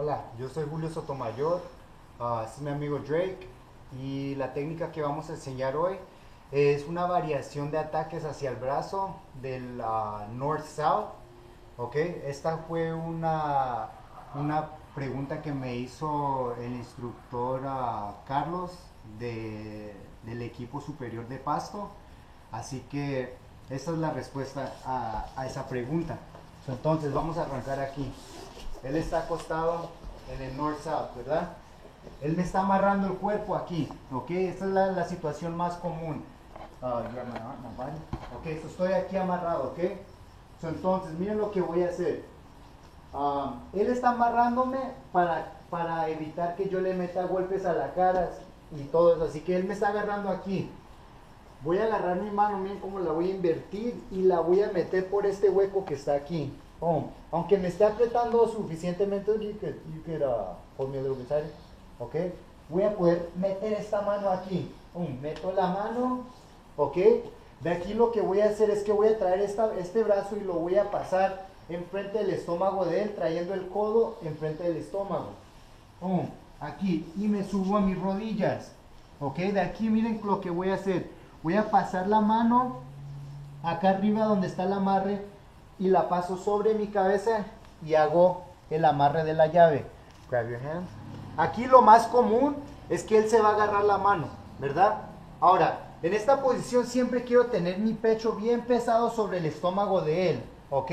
Hola, yo soy Julio Sotomayor, este es mi amigo Drake y la técnica que vamos a enseñar hoy es una variación de ataques hacia el brazo del North-South, ¿ok? Esta fue una pregunta que me hizo el instructor Carlos del equipo superior de Pasto, así que esta es la respuesta a esa pregunta. Entonces vamos a arrancar aquí. Él está acostado en el north-south, ¿verdad? Él me está amarrando el cuerpo aquí, ¿ok? Esta es la situación más común. Ok, estoy aquí amarrado, ¿ok? Entonces, miren lo que voy a hacer. Él está amarrándome para evitar que yo le meta golpes a la cara y todo eso. Así que él me está agarrando aquí. Voy a agarrar mi mano, miren cómo la voy a invertir y la voy a meter por este hueco que está aquí. Aunque me esté apretando suficientemente, you could hold me a little bit tighter. Ok, voy a poder meter esta mano aquí. Meto la mano, ok. De aquí lo que voy a hacer es que voy a traer este brazo y lo voy a pasar enfrente del estómago de él, trayendo el codo enfrente del estómago. Aquí, y me subo a mis rodillas. Ok, de aquí miren lo que voy a hacer. Voy a pasar la mano acá arriba donde está el amarre y la paso sobre mi cabeza y hago el amarre de la llave. Grab your hand. Aquí lo más común es que él se va a agarrar la mano, ¿verdad? Ahora, en esta posición siempre quiero tener mi pecho bien pesado sobre el estómago de él, ¿ok?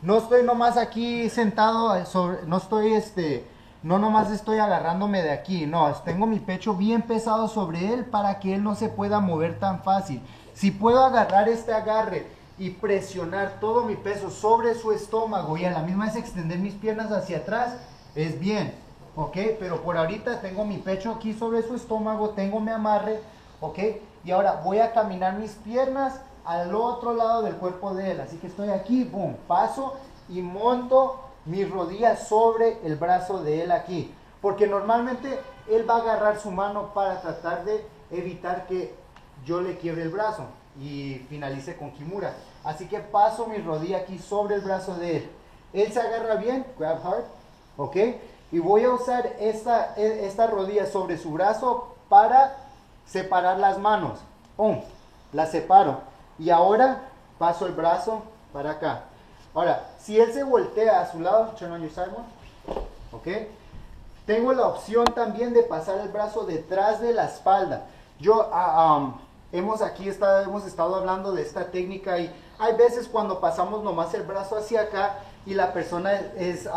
No estoy nomás aquí sentado sobre, no nomás estoy agarrándome de aquí, no, tengo mi pecho bien pesado sobre él para que él no se pueda mover tan fácil. Si puedo agarrar este agarre y presionar todo mi peso sobre su estómago y a la misma vez extender mis piernas hacia atrás, es bien, ¿ok? Pero por ahorita tengo mi pecho aquí sobre su estómago, tengo mi amarre, ¿ok? Y ahora voy a caminar mis piernas al otro lado del cuerpo de él. Así que estoy aquí, boom, paso y monto mis rodillas sobre el brazo de él aquí. Porque normalmente él va a agarrar su mano para tratar de evitar que yo le quiebre el brazo y finalice con Kimura. Así que paso mi rodilla aquí sobre el brazo de él. Él se agarra bien, grab hard, ¿ok? Y voy a usar esta rodilla sobre su brazo para separar las manos. Las separo. Y ahora paso el brazo para acá. Ahora, si él se voltea a su lado, turn on your side one, ¿ok? Tengo la opción también de pasar el brazo detrás de la espalda. Hemos estado hablando de esta técnica y hay veces cuando pasamos nomás el brazo hacia acá y la persona es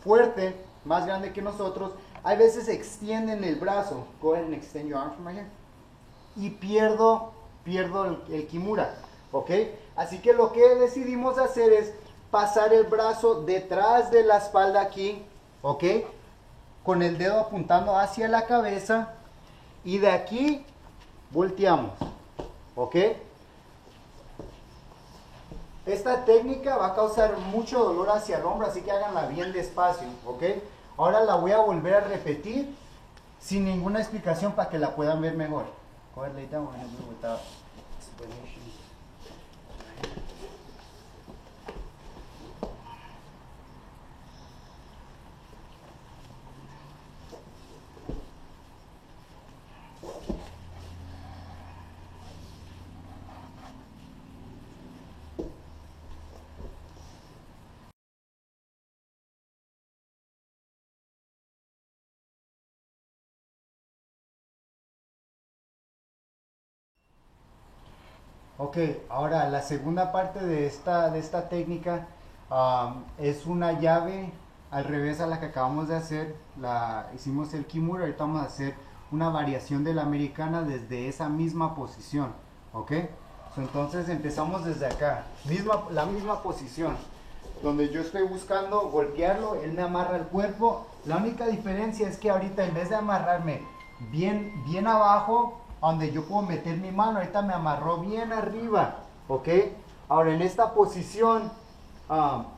fuerte, más grande que nosotros, hay veces extienden el brazo. Go ahead and extend your arm from right here. Y pierdo el Kimura, ¿ok? Así que lo que decidimos hacer es pasar el brazo detrás de la espalda aquí, ¿ok? Con el dedo apuntando hacia la cabeza y de aquí volteamos, ¿ok? Esta técnica va a causar mucho dolor hacia el hombro, así que háganla bien despacio, ¿ok? Ahora la voy a volver a repetir sin ninguna explicación para que la puedan ver mejor. Go ahead, lay down, we're going to do it without explanation. Ok, ahora la segunda parte de esta técnica es una llave al revés a la que acabamos de hacer. Hicimos el Kimura, ahorita vamos a hacer una variación de la americana desde esa misma posición. Ok, entonces empezamos desde acá, la misma posición, donde yo estoy buscando golpearlo, él me amarra el cuerpo. La única diferencia es que ahorita en vez de amarrarme bien abajo, donde yo puedo meter mi mano, ahorita me amarró bien arriba, ¿ok? Ahora en esta posición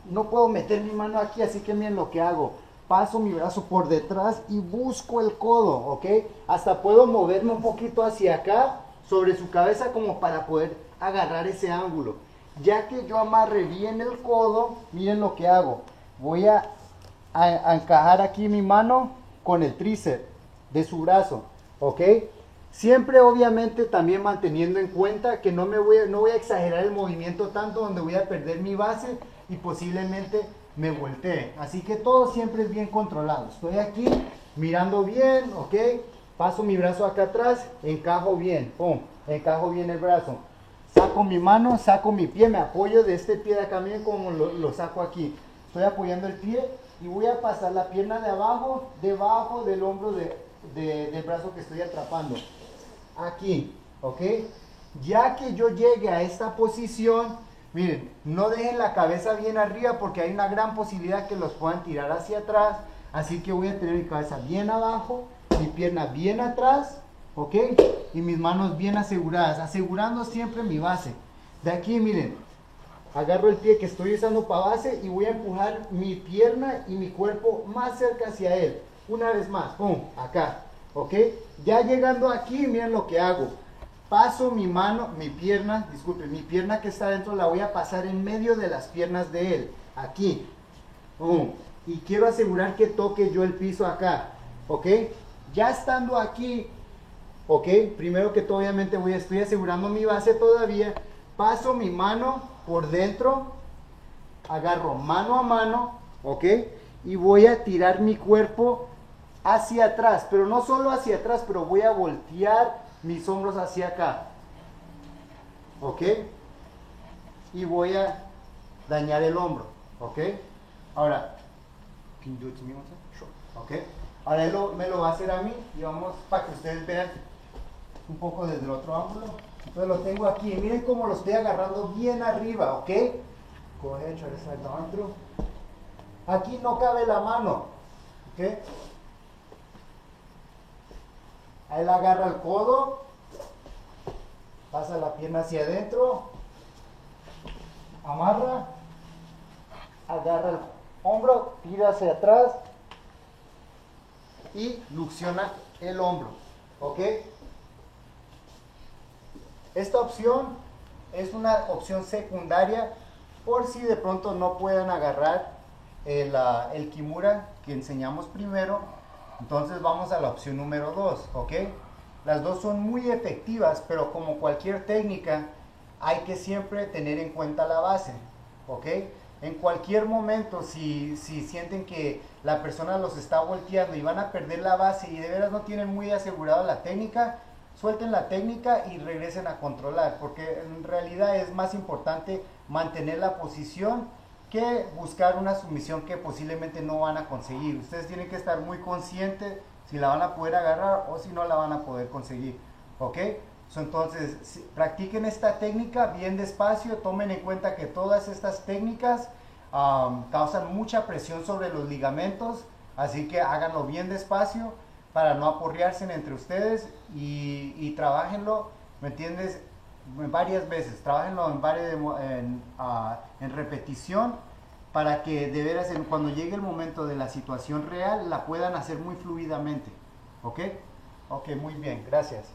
no puedo meter mi mano aquí, así que miren lo que hago. Paso mi brazo por detrás y busco el codo, ¿ok? Hasta puedo moverme un poquito hacia acá, sobre su cabeza, como para poder agarrar ese ángulo. Ya que yo amarré bien el codo, miren lo que hago. voy a encajar aquí mi mano con el tríceps de su brazo, ¿ok? Siempre obviamente también manteniendo en cuenta que no voy a exagerar el movimiento tanto donde voy a perder mi base y posiblemente me voltee. Así que todo siempre es bien controlado. Estoy aquí mirando bien, ¿ok? Paso mi brazo acá atrás, encajo bien, pum, encajo bien el brazo. Saco mi mano, saco mi pie, me apoyo de este pie de acá, miren como lo saco aquí. Estoy apoyando el pie y voy a pasar la pierna de abajo, debajo del hombro del brazo que estoy atrapando. Aquí, ¿ok? Ya que yo llegue a esta posición, miren, no dejen la cabeza bien arriba porque hay una gran posibilidad que los puedan tirar hacia atrás. Así que voy a tener mi cabeza bien abajo, mi pierna bien atrás, ¿ok? Y mis manos bien aseguradas, asegurando siempre mi base. De aquí, miren, agarro el pie que estoy usando para base y voy a empujar mi pierna y mi cuerpo más cerca hacia él. Una vez más, ¡pum! Acá, ¿ok? Ya llegando aquí, miren lo que hago. Paso mi mano, mi pierna que está adentro la voy a pasar en medio de las piernas de él. Aquí, ¡pum! Y quiero asegurar que toque yo el piso acá, ¿ok? Ya estando aquí, ¿ok? Primero que todo, obviamente estoy asegurando mi base todavía. Paso mi mano por dentro, agarro mano a mano, ¿ok? Y voy a tirar mi cuerpo hacia atrás, pero no solo hacia atrás, pero voy a voltear mis hombros hacia acá, ¿ok? Y voy a dañar el hombro, ¿ok? Ahora, can you do it to me one time? Sure. ¿Ok? Ahora él me lo va a hacer a mí y vamos para que ustedes vean un poco desde el otro ángulo. Entonces lo tengo aquí, miren cómo lo estoy agarrando bien arriba, ¿ok? Go ahead, try to slide the arm through. Aquí no cabe la mano, ¿ok? Ahí él agarra el codo, pasa la pierna hacia adentro, amarra, agarra el hombro, tira hacia atrás y luxiona el hombro, ¿ok? Esta opción es una opción secundaria por si de pronto no puedan agarrar el Kimura que enseñamos primero. Entonces vamos a la opción número 2, ¿ok? Las dos son muy efectivas, pero como cualquier técnica, hay que siempre tener en cuenta la base, ¿ok? En cualquier momento, si sienten que la persona los está volteando y van a perder la base y de veras no tienen muy asegurada la técnica, suelten la técnica y regresen a controlar, porque en realidad es más importante mantener la posición que buscar una sumisión que posiblemente no van a conseguir. Ustedes tienen que estar muy conscientes si la van a poder agarrar o si no la van a poder conseguir, ¿ok? Entonces, practiquen esta técnica bien despacio, tomen en cuenta que todas estas técnicas causan mucha presión sobre los ligamentos, así que háganlo bien despacio para no aporrearse entre ustedes y trabajenlo, ¿me entiendes? Varias veces, trabajenlo en repetición para que de veras cuando llegue el momento de la situación real la puedan hacer muy fluidamente, ¿ok? Ok, muy bien, gracias.